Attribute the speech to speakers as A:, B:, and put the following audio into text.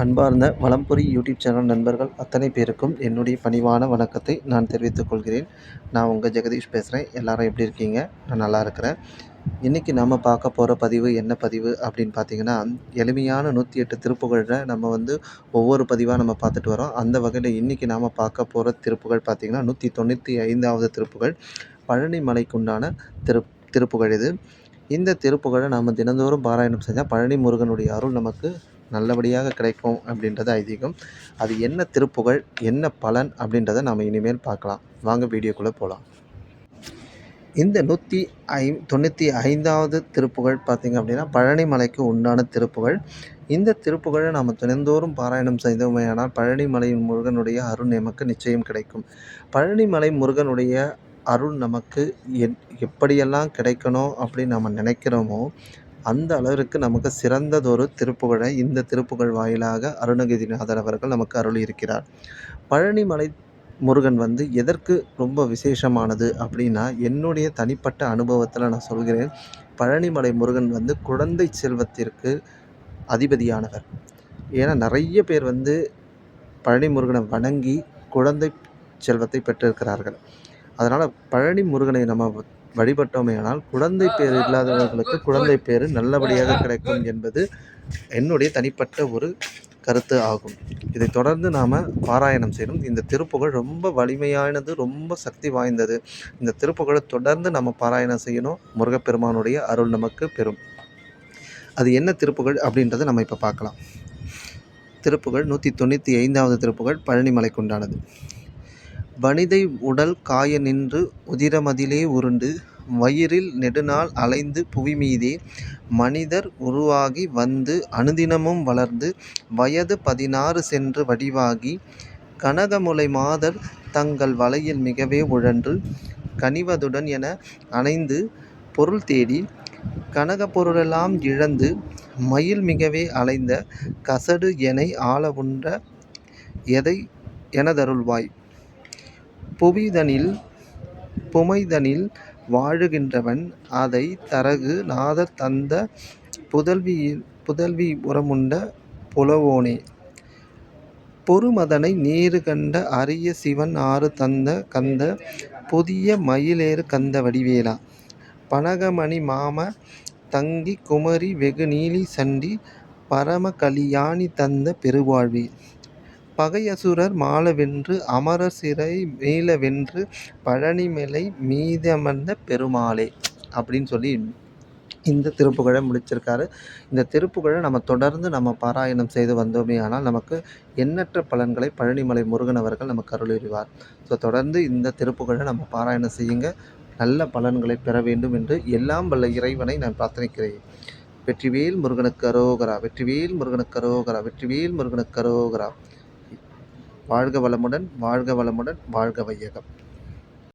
A: அன்பார்ந்த Valampuri YouTube channel நண்பர்கள் அத்தனை பேருக்கும் என்னுடைய பணிவான வணக்கத்தை நான் தெரிவித்துக் கொள்கிறேன். நான் உங்கள் ஜெகதீஷ் பேசுகிறேன். எல்லாரும் எப்படி இருக்கீங்க? நான் நல்லா இருக்கிறேன். இன்றைக்கி நம்ம பார்க்க போகிற பதிவு என்ன பதிவு அப்படின்னு பார்த்தீங்கன்னா, எளிமையான 108 திருப்புகழில் நம்ம ஒவ்வொரு பதிவாக நம்ம பார்த்துட்டு வரோம். அந்த வகையில் இன்றைக்கி நாம் பார்க்க போகிற திருப்புகழ் பார்த்திங்கன்னா 195வது திருப்புகழ், பழனி மலைக்குண்டான திருப்புகழ் இது. இந்த திருப்புகழை நாம் தினந்தோறும் பாராயணம் செஞ்சால் பழனி முருகனுடைய அருள் நமக்கு நல்லபடியாக கிடைக்கும் அப்படின்றது ஐதீகம். அது என்ன திருப்புகழ், என்ன பலன் அப்படின்றத நாம் இனிமேல் பார்க்கலாம். வாங்க வீடியோக்குள்ளே போகலாம். இந்த 195வது திருப்புகழ் பார்த்திங்க அப்படின்னா பழனி மலைக்கு உண்டான திருப்புகழ். இந்த திருப்புகழை நாம் தினந்தோறும் பாராயணம் செய்தோமேயானால் பழனி மலை முருகனுடைய அருள் நமக்கு நிச்சயம் கிடைக்கும். பழனி மலை முருகனுடைய அருள் நமக்கு எப்படியெல்லாம் கிடைக்கணும் அப்படின்னு நம்ம நினைக்கிறோமோ அந்த அளவிற்கு நமக்கு சிறந்ததொரு திருப்புகழை இந்த திருப்புகழ் வாயிலாக அருணகிரிநாதர் அவர்கள் நமக்கு அருள் இருக்கிறார். பழனிமலை முருகன் எதற்கு ரொம்ப விசேஷமானது அப்படின்னா, என்னுடைய தனிப்பட்ட அனுபவத்தில் நான் சொல்கிறேன். பழனிமலை முருகன் குழந்தை செல்வத்திற்கு அதிபதியானவர். ஏன்னா நிறைய பேர் பழனி முருகனை வணங்கி குழந்தை செல்வத்தை பெற்றிருக்கிறார்கள். அதனால் பழனி முருகனை நம்ம வழிபட்டோமேயானால் குழந்தை பேர் இல்லாதவர்களுக்கு குழந்தை பேர் நல்லபடியாக கிடைக்கும் என்பது என்னுடைய தனிப்பட்ட ஒரு கருத்து ஆகும். இதை தொடர்ந்து நாம் பாராயணம் செய்யணும். இந்த திருப்புகழ் ரொம்ப வலிமையானது, ரொம்ப சக்தி வாய்ந்தது. இந்த திருப்புகழை தொடர்ந்து நம்ம பாராயணம் செய்யணும். முருகப்பெருமானுடைய அருள் நமக்கு பெறும். அது என்ன திருப்புகழ் அப்படின்றத நம்ம இப்போ பார்க்கலாம். திருப்புகழ் 195வது திருப்புகழ் பழனிமலைக்குண்டானது. வனிதை உடல் காய நின்று உதிரமதிலே உருண்டு வயிறில் நெடுநாள் அலைந்து புவிமீதே மனிதர் உருவாகி அனுதினமும் வளர்ந்து வயது 16 சென்று வடிவாகி கனகமுலை மாதர் தங்கள் வலையில் மிகவே உழன்று கனிவதுடன் என அணைந்து பொருள் தேடி கனக பொருளெல்லாம் இழந்து மயில் மிகவே அலைந்த கசடு எனை ஆள உன்ற எதை எனதருள்வாய் புமைதனில் வாழுகின்றவன் அதை தரகு நாதர் தந்த புதல்வி உரமுண்ட புலவோனே பொறுமதனை நீரு கண்ட அரிய சிவன் ஆறு தந்த கந்த புதிய மயிலேறு கந்த வடிவேலா பனகமணி மாம தங்கி குமரி வெகு நீலி சண்டி பரம கலியாணி தந்த பெருவாழ்வி பகையசுரர் மாள வென்று அமரர் சிறை மீள வென்று பழனிமலை மீதமர்ந்த பெருமாளே அப்படின்னு சொல்லி இந்த திருப்புகழை முடிச்சிருக்காரு. இந்த திருப்புகழை நம்ம தொடர்ந்து நம்ம பாராயணம் செய்து வந்தோமே ஆனால் நமக்கு எண்ணற்ற பலன்களை பழனிமலை முருகன் அவர்கள் நமக்கு அருளிடுவார். ஸோ தொடர்ந்து இந்த திருப்புகழை நம்ம பாராயணம் செய்யுங்க. நல்ல பலன்களை பெற வேண்டும் என்று எல்லாம் வல்ல இறைவனை நான் பிரார்த்தனைக்கிறேன். வெற்றிவேல் முருகனுக்கு அரோகரா, வெற்றிவேல் முருகனுக்கு அரோகரா, வெற்றிவேல் முருகனுக்கு அரோகரா. வாழ்க வளமுடன், வாழ்க வளமுடன், வாழ்க வையகம்.